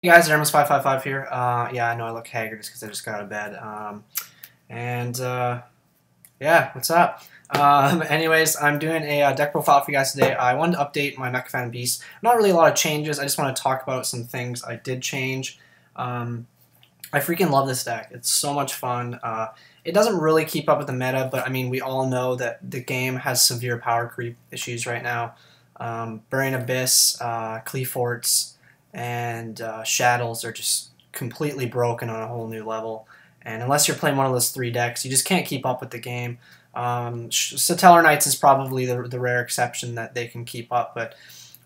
Hey guys, Dermis555 here. Yeah, I know I look haggard just because I just got out of bed. Yeah, what's up? Anyways, I'm doing a deck profile for you guys today. I wanted to update my Mecha Beast. Not really a lot of changes. I just want to talk about some things I did change. I freaking love this deck. It's so much fun. It doesn't really keep up with the meta, but I mean, we all know that the game has severe power creep issues right now. Burning Abyss, Cleaforts, and Shadows are just completely broken on a whole new level. And unless you're playing one of those three decks, you just can't keep up with the game. Satellar Knights is probably the rare exception that they can keep up, but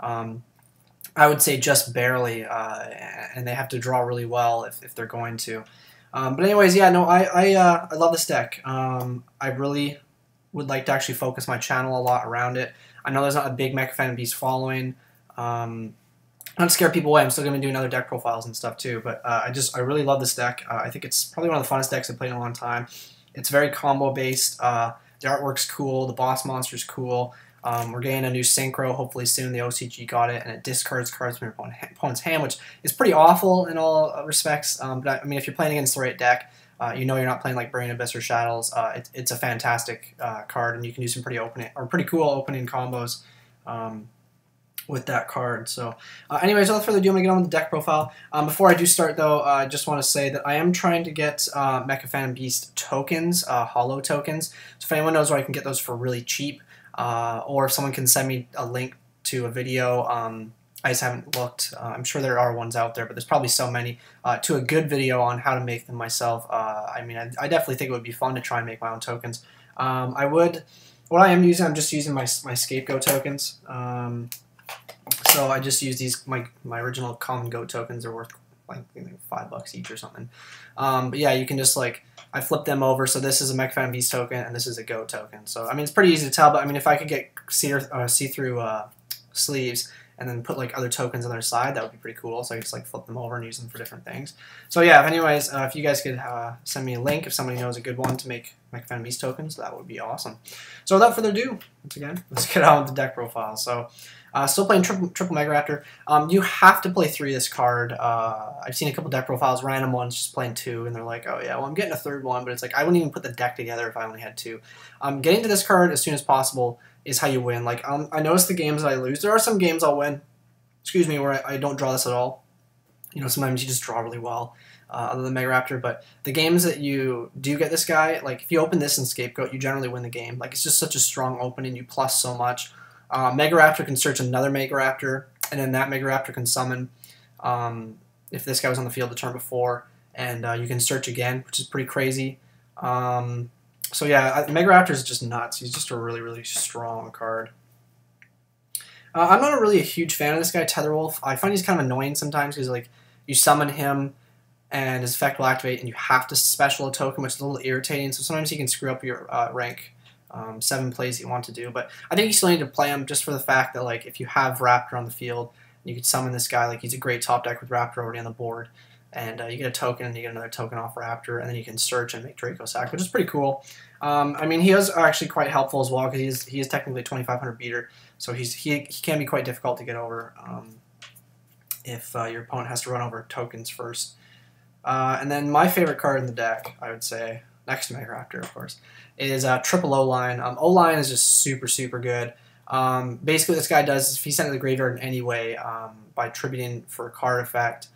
I would say just barely, and they have to draw really well if they're going to. But anyways, yeah, no, I love this deck. I really would like to actually focus my channel a lot around it. I know there's not a big Mecha Beast following. Not to scare people away, I'm still going to be doing other deck profiles and stuff too, but I really love this deck. I think it's probably one of the funnest decks I've played in a long time. It's very combo based, the artwork's cool, the boss monster's cool. We're getting a new synchro hopefully soon. The OCG got it, and it discards cards from your opponent's hand, which is pretty awful in all respects. But I mean, if you're playing against the right deck, you know you're not playing like Burning Abyss or Shadows. It's a fantastic card, and you can do some pretty cool opening combos with that card. So anyways, without further ado, I'm going to get on with the deck profile. Before I do start though, I just want to say that I am trying to get Mecha Beast tokens, hollow tokens. So if anyone knows where I can get those for really cheap, or if someone can send me a link to a video, I just haven't looked. I'm sure there are ones out there, but there's probably so many, to a good video on how to make them myself. I mean, I definitely think it would be fun to try and make my own tokens. What I am using, I'm just using my Scapegoat tokens. So I just use these, my original common goat tokens are worth like $5 each or something. But yeah, you can just like, I flip them over. So this is a Mecha Beast token and this is a goat token. So I mean, it's pretty easy to tell, but I mean, if I could get see-through sleeves and then put like other tokens on their side, that would be pretty cool. So I just like flip them over and use them for different things. So yeah, anyways, if you guys could send me a link if somebody knows a good one to make Mecha Beast tokens, that would be awesome. So without further ado, once again, let's get on with the deck profile. So still playing triple Megaraptor. You have to play 3 this card. I've seen a couple deck profiles, random ones just playing 2, and they're like, oh yeah, well I'm getting a 3rd one, but it's like I wouldn't even put the deck together if I only had 2. Getting to this card as soon as possible is how you win. Like I notice the games that I lose. There are some games I'll win, excuse me, where I don't draw this at all. You know, sometimes you just draw really well, other than Megaraptor, but the games that you do get this guy, like if you open this in Scapegoat, you generally win the game. Like it's just such a strong opening, you plus so much. Megaraptor can search another Megaraptor, and then that Megaraptor can summon if this guy was on the field the turn before, and you can search again, which is pretty crazy. So yeah, Megaraptor is just nuts. He's just a really, really strong card. I'm not really a huge fan of this guy, Tetherwolf. I find he's kind of annoying sometimes because like you summon him and his effect will activate and you have to special a token, which is a little irritating. So sometimes he can screw up your rank 7 plays you want to do. But I think you still need to play him just for the fact that like if you have Raptor on the field, you could summon this guy. Like he's a great top deck with Raptor already on the board. And you get a token and you get another token off Raptor, and then you can search and make Draco Sack, which is pretty cool. I mean, he is actually quite helpful as well because he is technically a 2500 beater, so he can be quite difficult to get over if your opponent has to run over tokens first. And then my favorite card in the deck, I would say, next to Megaraptor, of course, is triple O-Lion. O-Lion is just super good. Basically, what this guy does is if he's sent to the graveyard in any way by attributing for a card effect,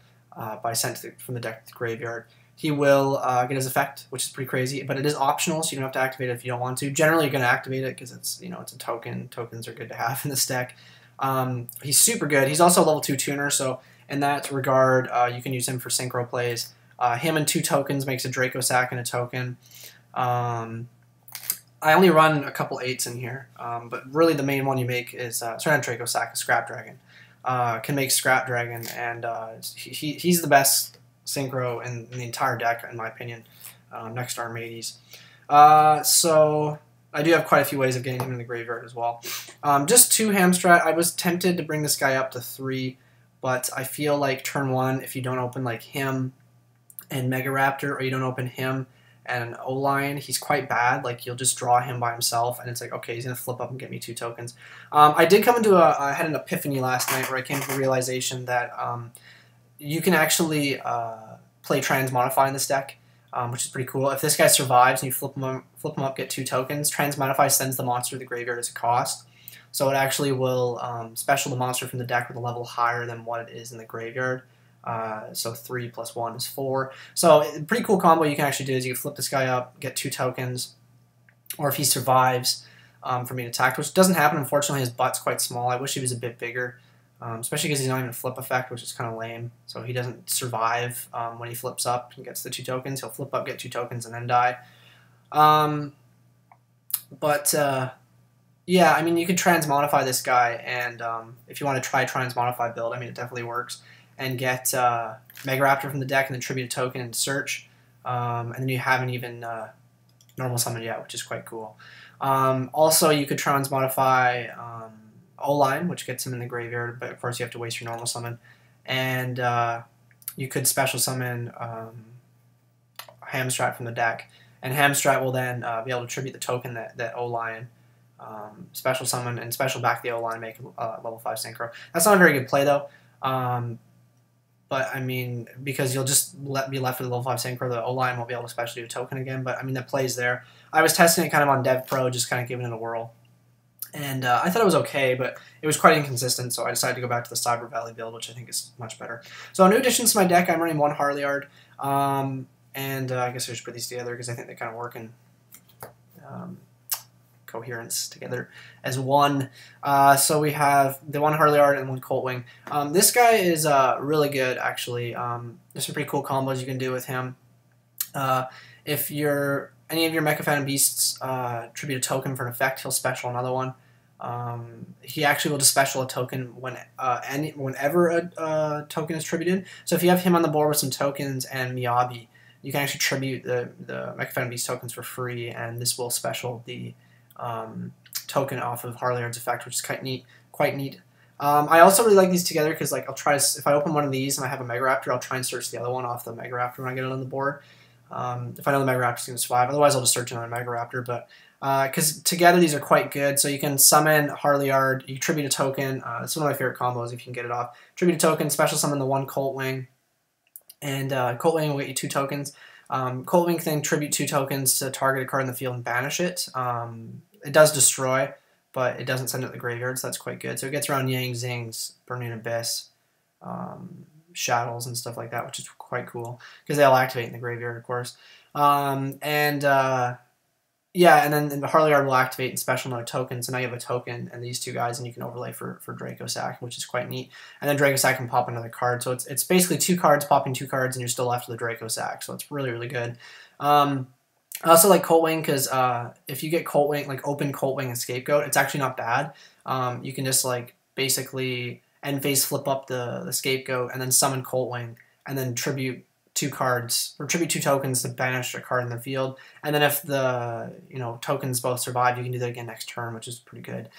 by sent from the deck to the graveyard, he will get his effect, which is pretty crazy, but it is optional, so you don't have to activate it if you don't want to. Generally, you're going to activate it because it's, you know, it's a token. Tokens are good to have in this deck. He's super good. He's also a level 2 tuner, so in that regard, you can use him for synchro plays. Him and 2 tokens makes a Draco Sack and a token. I only run a couple 8s in here, but really the main one you make is, sorry, not Draco Sack, a Scrap Dragon. Can make Scrap Dragon, and he's the best synchro in the entire deck, in my opinion, next to Armades. So I do have quite a few ways of getting him in the graveyard as well. Just 2 Hamstrat. I was tempted to bring this guy up to 3, but I feel like turn 1, if you don't open like him and Megaraptor, or you don't open him and O-Lion, he's quite bad. Like, you'll just draw him by himself, and it's like, okay, he's going to flip up and get me 2 tokens. I did come into I had an epiphany last night where I came to the realization that you can actually play Transmodify in this deck, which is pretty cool. If this guy survives and you flip him up, get 2 tokens, Transmodify sends the monster to the graveyard as a cost. So it actually will special the monster from the deck with a level higher than what it is in the graveyard. So 3 plus 1 is 4. So pretty cool combo you can actually do is you can flip this guy up, get 2 tokens, or if he survives for me to attack, which doesn't happen, unfortunately. His butt's quite small. I wish he was a bit bigger, especially because he's not even a flip effect, which is kind of lame. So he doesn't survive when he flips up and gets the 2 tokens. He'll flip up, get 2 tokens, and then die. Yeah, I mean, you could Transmodify this guy, and if you want to try Transmodify build, I mean, it definitely works. And get Megaraptor from the deck and then tribute a token and search. And then you haven't even normal summoned yet, which is quite cool. Also, you could Transmodify O-Lion, which gets him in the graveyard, but of course you have to waste your normal summon. And you could special summon Hamstrat from the deck. And Hamstrat will then be able to tribute the token that O-Lion special summon and special back the O-Lion and make level 5 synchro. That's not a very good play though. But I mean, because you'll just be left with a level 5 synchro, the O-Lion won't be able to special do a token again. But I mean, the play's there. I was testing it kind of on Dev Pro, just kind of giving it a whirl. And I thought it was okay, but it was quite inconsistent, so I decided to go back to the Cyber Valley build, which I think is much better. So new additions to my deck, I'm running 1 Harrliard. And I guess I should put these together because I think they kind of work in coherence together as one. So we have the 1 Harrliard and 1 Coltwing. This guy is really good, actually. There's some pretty cool combos you can do with him. If any of your Mecha Phantom Beasts tribute a token for an effect, he'll special another one. He actually will just special a token whenever a token is tributed. So if you have him on the board with some tokens and Miyabi, you can actually tribute the Mecha Phantom Beast tokens for free, and this will special the token off of Harrliard's effect, which is quite neat. I also really like these together because, like, I'll try if I open one of these and I have a Megaraptor, I'll try and search the other one off the Megaraptor when I get it on the board. If I know the Megaraptor's going to survive, otherwise I'll just search another Megaraptor. But because together these are quite good, so you can summon Harrliard, you tribute a token. It's one of my favorite combos if you can get it off. Tribute a token, special summon the 1 Coltwing, and Coltwing will get you 2 tokens. Coltwing can tribute 2 tokens to target a card in the field and banish it. It does destroy, but it doesn't send it to the graveyard, so that's quite good. So it gets around Yang Zing's Burning Abyss, Shadows, and stuff like that, which is quite cool, because they all activate in the graveyard, of course. Yeah, and then the Harrliard will activate and special another token, so now you have a token and these 2 guys, and you can overlay for Dracosac, which is quite neat. And then Dracosac can pop another card, so it's basically 2 cards popping 2 cards, and you're still left with a Dracosac, so it's really, really good. I also like Coltwing because if you get Coltwing, like open Coltwing and Scapegoat, it's actually not bad. You can just like basically end phase flip up the Scapegoat and then summon Coltwing and then tribute 2 cards or tribute 2 tokens to banish a card in the field. And then if the tokens both survive, you can do that again next turn, which is pretty good.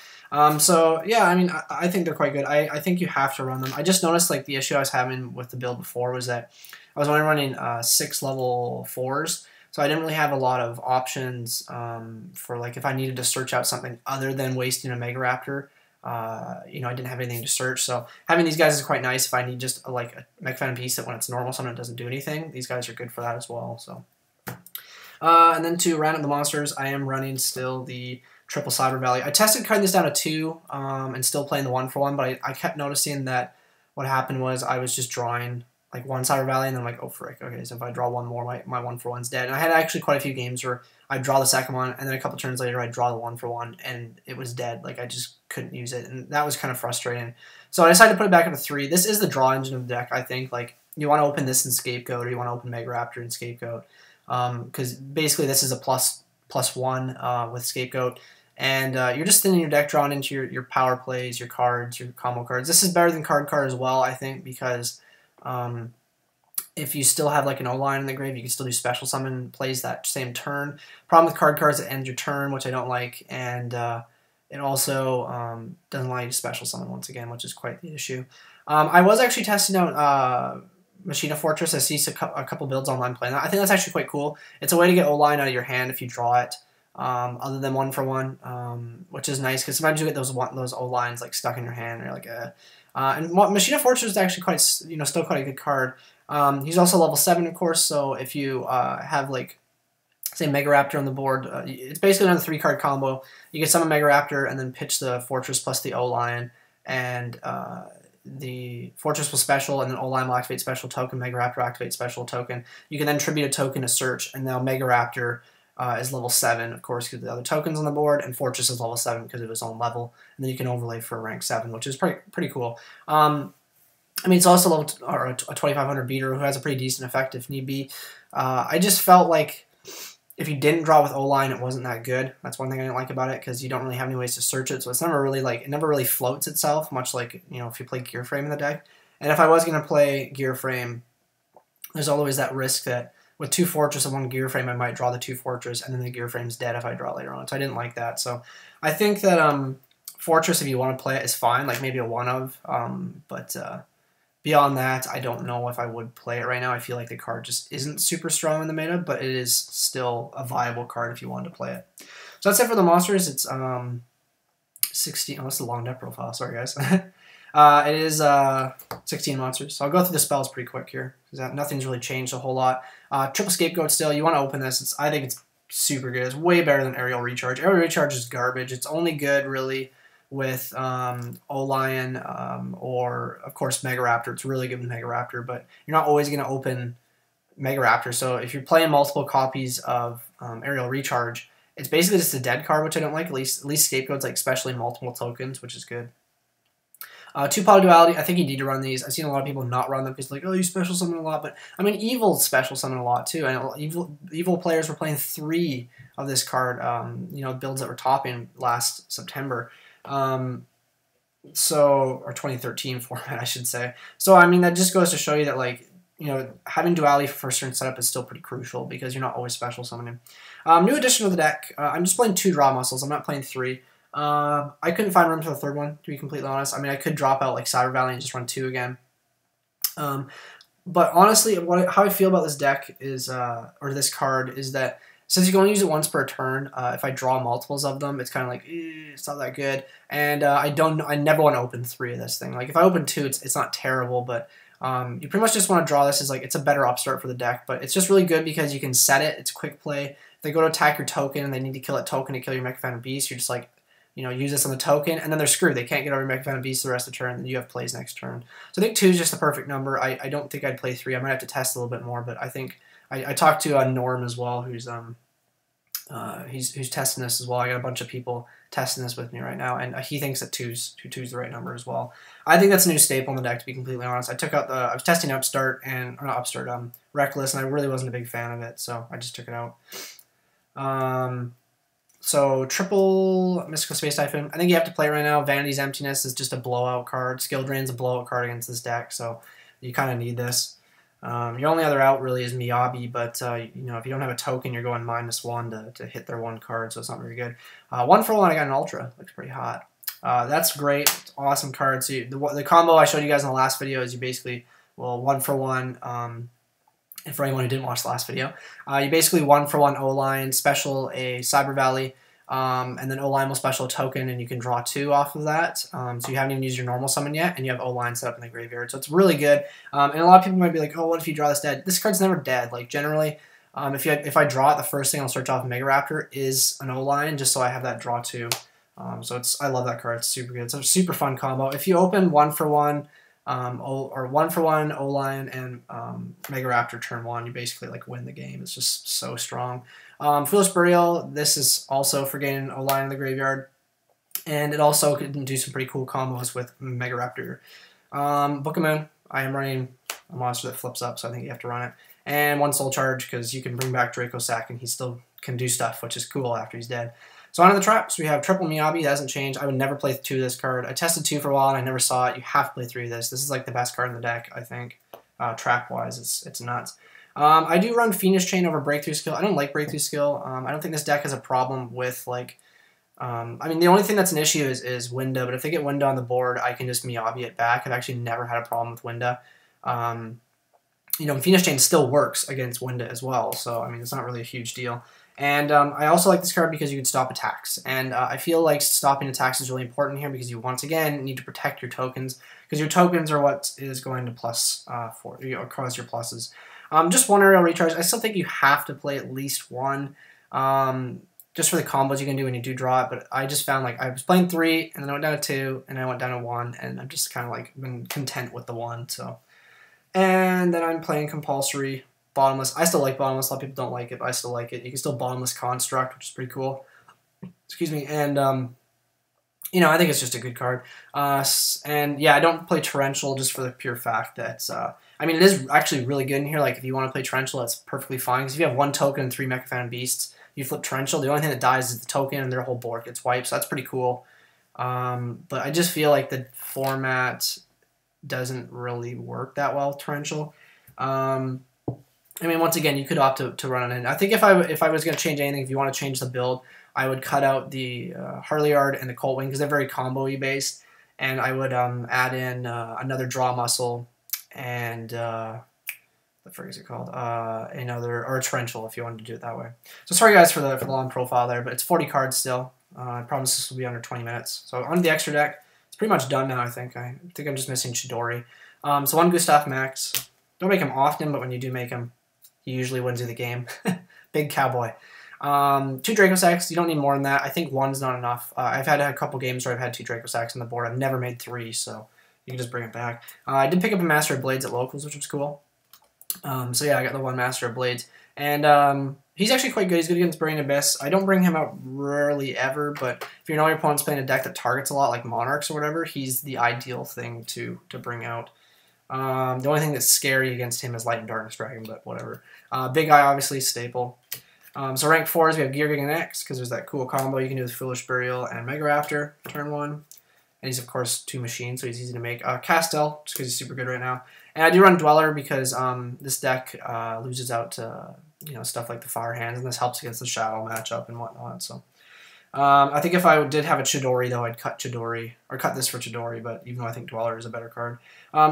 So yeah, I mean, I think they're quite good. I think you have to run them. I just noticed like the issue I was having with the build before was that I was only running 6 level 4s. So I didn't really have a lot of options for like if I needed to search out something other than wasting a Megaraptor. I didn't have anything to search. So having these guys is quite nice if I need just like a Mecha Phantom piece that when it's normal summon it doesn't do anything. These guys are good for that as well. So and then to round up the monsters, I am running still the triple Cyber Valley. I tested cutting this down to 2 and still playing the 1-for-1, but I kept noticing that what happened was I was just drawing like 1 Cyber Valley, and then I'm like, oh frick, okay, so if I draw 1 more, my 1-for-1's dead. And I had actually quite a few games where I'd draw the second one, and then a couple turns later I'd draw the 1-for-1, and it was dead. Like, I just couldn't use it, and that was kind of frustrating. So I decided to put it back up to 3. This is the draw engine of the deck, I think. Like, you want to open this in Scapegoat, or you want to open Megaraptor in Scapegoat, because basically this is a +1 with Scapegoat, and you're just thinning your deck drawn into your power plays, your cards, your combo cards. This is better than card as well, I think, because if you still have like an O-Lion in the grave, you can still do special summon plays that same turn. Problem with cards, it ends your turn, which I don't like, and it also doesn't allow you to special summon once again, which is quite the issue. I was actually testing out Machina Fortress. I see a couple builds online playing that. I think that's actually quite cool. It's a way to get O-Lion out of your hand if you draw it, other than 1-for-1, which is nice because sometimes you get those O-Lions like stuck in your hand, or like And Machina Fortress is actually quite, still quite a good card. He's also level 7, of course, so if you have, like, say, Megaraptor on the board, it's basically another 3-card combo. You can summon Megaraptor and then pitch the Fortress plus the O-Lion, and the Fortress will special, and then O-Lion will activate special token, Megaraptor activate special token. You can then tribute a token to search, and now Megaraptor is level 7, of course, because the other tokens on the board, and Fortress is level 7 because of his own level, and then you can overlay for rank 7, which is pretty cool. I mean, it's also a 2500 beater who has a pretty decent effect if need be. I just felt like if you didn't draw with O-Lion, it wasn't that good. That's one thing I didn't like about it, because you don't really have any ways to search it, so it's never really, like, it never really floats itself, much like, if you play Gear Frame in the deck. And if I was going to play Gear Frame, there's always that risk that with 2 Fortress and 1 Gear Frame, I might draw the 2 Fortress, and then the Gear Frame's dead if I draw later on, so I didn't like that. So I think that Fortress, if you want to play it, is fine, like maybe a 1-of, but beyond that, I don't know if I would play it right now. I feel like the card just isn't super strong in the meta, but it is still a viable card if you wanted to play it. So that's it for the monsters. It's 16. Oh, that's a long deck profile. Sorry, guys. It is 16 monsters. So I'll go through the spells pretty quick here, because nothing's really changed a whole lot. Triple Scapegoat still. You want to open this. I think it's super good. It's way better than Aerial Recharge. Aerial Recharge is garbage. It's only good, really, with O-Lion or, of course, Megaraptor. It's really good with Megaraptor, but you're not always going to open Megaraptor. So if you're playing multiple copies of Aerial Recharge, it's basically just a dead card, which I don't like. At least Scapegoat's like especially multiple tokens, which is good. 2 Pot of Duality, I think you need to run these. I've seen a lot of people not run them because like, oh, you special summon a lot. But, I mean, Evil special summon a lot, too. And Evil players were playing 3 of this card, builds that were topping last September. Or 2013 format, I should say. So, I mean, that just goes to show you that, like, having Duality for first turn setup is still pretty crucial because you're not always special summoning. New addition to the deck, I'm just playing 2 draw muscles. I'm not playing 3. I couldn't find room for the 3rd one, to be completely honest. I mean, I could drop out like Cyber Valley and just run 2 again. But honestly, how I feel about this deck is, or this card, is that since you can only use it once per turn, if I draw multiples of them, it's kind of like, it's not that good. And I never want to open 3 of this thing. Like, if I open 2, it's not terrible, but you pretty much just want to draw this as, like, it's a better upstart for the deck. But it's just really good because you can set it. It's quick play. If they go to attack your token and they need to kill that token to kill your Mecha Phantom Beast, you're just like, use this on the token, and then they're screwed. They can't get over Mecha Phantom Beast the rest of the turn, and then you have plays next turn. So I think 2 is just the perfect number. I don't think I'd play 3. I might have to test a little bit more, but I think I talked to Norm as well, who's testing this as well. I got a bunch of people testing this with me right now, and he thinks that 2's the right number as well. I think that's a new staple in the deck, to be completely honest. I was testing Upstart Reckless, and I really wasn't a big fan of it, so I just took it out. So, triple Mystical Space Typhoon. I think you have to play it right now. Vanity's Emptiness is just a blowout card. Skill Drain's a blowout card against this deck, so you kind of need this. Your only other out really is Miyabi, but if you don't have a token, you're going -1 to hit their 1 card, so it's not very good. 1 for 1, I got an Ultra. Looks pretty hot. That's great. It's an awesome card. So the combo I showed you guys in the last video is you basically, 1 for 1. And for anyone who didn't watch the last video, you basically 1 for 1 O-Lion, special a Cyber Valley, and then O-Lion will special a token, and you can draw 2 off of that. So you haven't even used your normal summon yet, and you have O-Lion set up in the graveyard. So it's really good. And a lot of people might be like, oh, what if you draw this dead? This card's never dead. Like, generally, if I draw it, the first thing I'll search off Megaraptor is an O-Lion, just so I have that draw 2. So I love that card. It's super good. It's a super fun combo. If you open 1 for 1, or 1 for 1 O-Lion and Megaraptor turn 1, you basically like win the game. It's just so strong. Foolish Burial, this is also for getting O-Lion in the graveyard, and it also can do some pretty cool combos with Megaraptor. Book of Moon, I am running a monster that flips up, so I think you have to run it. And 1 Soul Charge, because you can bring back Draco Sack and he still can do stuff, which is cool after he's dead. So on to the traps, we have triple Miyabi. That hasn't changed. I would never play 2 of this card. I tested 2 for a while and I never saw it. You have to play 3 of this. This is like the best card in the deck, I think. Trap-wise, it's nuts. I do run Fiendish Chain over Breakthrough Skill. I don't like Breakthrough Skill. I don't think this deck has a problem with, like... I mean, the only thing that's an issue is Winda, but if they get Winda on the board, I can just Miyabi it back. I've actually never had a problem with Winda. Fiendish Chain still works against Winda as well, so, I mean, it's not really a huge deal. And I also like this card because you can stop attacks. And I feel like stopping attacks is really important here because you, once again, need to protect your tokens. Because your tokens are what is going to plus cause your pluses. Just one aerial recharge. I still think you have to play at least one. Just for the combos you can do when you do draw it. But I just found like I was playing 3, and then I went down to 2, and I went down to 1. And I've just kind of like been content with the 1. So, and then I'm playing Compulsory. Bottomless. I still like Bottomless. A lot of people don't like it, but I still like it. You can still Bottomless Construct, which is pretty cool. Excuse me. And, you know, I think it's just a good card. And, yeah, I don't play Torrential just for the pure fact that, I mean, it is actually really good in here. Like, if you want to play Torrential, that's perfectly fine. Because if you have 1 token and 3 Mecha Phantom Beasts, you flip Torrential, the only thing that dies is the token, and their whole board gets wiped. So that's pretty cool. But I just feel like the format doesn't really work that well, Torrential. I mean, once again, you could opt to run it in. I think if I was going to change anything, if you want to change the build, I would cut out the Harrliard and the Coltwing because they're very combo-y based, and I would add in another draw muscle and what the frig is it called? Another or a torrential if you wanted to do it that way. So sorry guys for the long profile there, but it's 40 cards still. I promise this will be under 20 minutes. So on the extra deck, it's pretty much done now. I think I'm just missing Chidori. So 1 Gustav Max. Don't make him often, but when you do make him, he usually wins you the game. Big cowboy. 2 Draco Sacks. You don't need more than that. I think 1's not enough. I've had a couple games where I've had 2 Draco Sacks on the board. I've never made 3, so you can just bring it back. I did pick up a Master of Blades at locals, which was cool. So yeah, I got the 1 Master of Blades. And he's actually quite good. He's good against Brain Abyss. I don't bring him out rarely ever, but if you know your opponent's playing a deck that targets a lot, like Monarchs or whatever, he's the ideal thing to bring out. The only thing that's scary against him is Light and Darkness Dragon, but whatever. Big Eye, obviously, staple. So rank 4s, we have Gear Gig X, because there's that cool combo you can do with Foolish Burial and Megaraptor, turn 1. And he's, of course, 2 machines, so he's easy to make. Castel, just because he's super good right now. And I do run Dweller because this deck loses out to stuff like the Fire Hands, and this helps against the Shadow matchup and whatnot. So I think if I did have a Chidori, though, I'd cut Chidori, or cut this for Chidori, but even though I think Dweller is a better card.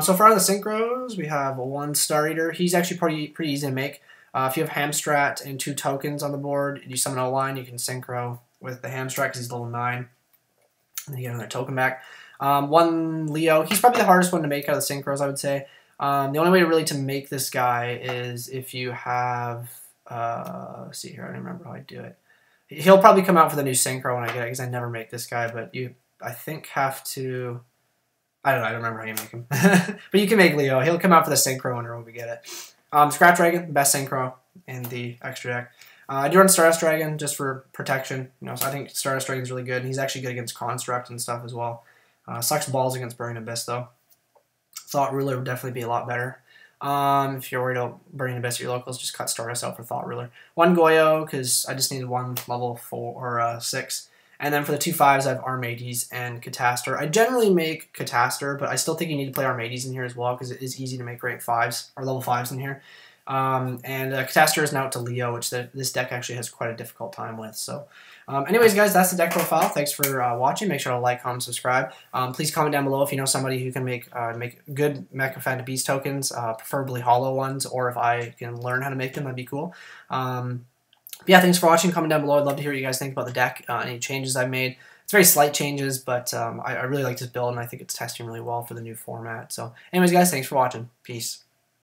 So for the Synchros, we have 1 Star Eater. He's actually pretty easy to make. If you have Hamstrat and 2 tokens on the board, and you summon O-Line, you can Synchro with the Hamstrat because he's level 9. And then you get another token back. 1 Leo. He's probably the hardest one to make out of the Synchros, I would say. The only way really to make this guy is if you have... let's see here, I don't remember how I do it. He'll probably come out for the new Synchro when I get it because I never make this guy, but you, I think, have to... I don't remember how you make him. But you can make Leo. He'll come out for the Synchro when we get it. Scrap Dragon, best Synchro in the extra deck. I do run Stardust Dragon just for protection. So I think Stardust Dragon's really good. And he's actually good against Construct and stuff as well. Sucks balls against Burning Abyss, though. Thought Ruler would definitely be a lot better. If you're worried about Burning Abyss at your locals, just cut Stardust out for Thought Ruler. 1 Goyo, because I just needed 1 level 4 or 6. And then for the 2 5s, I have Armades and Catastor. I generally make Catastor, but I still think you need to play Armades in here as well, because it is easy to make rank 5s, or level 5s in here. Catastor is now to Leo, which this deck actually has quite a difficult time with. So, anyways, guys, that's the deck profile. Thanks for watching. Make sure to like, comment, subscribe. Please comment down below if you know somebody who can make good Mecha Phantom Beast tokens, preferably hollow ones, or if I can learn how to make them, that'd be cool. Yeah, thanks for watching. Comment down below. I'd love to hear what you guys think about the deck, any changes I've made. It's very slight changes, but I really like this build, and I think it's testing really well for the new format. So, anyways, guys, thanks for watching. Peace.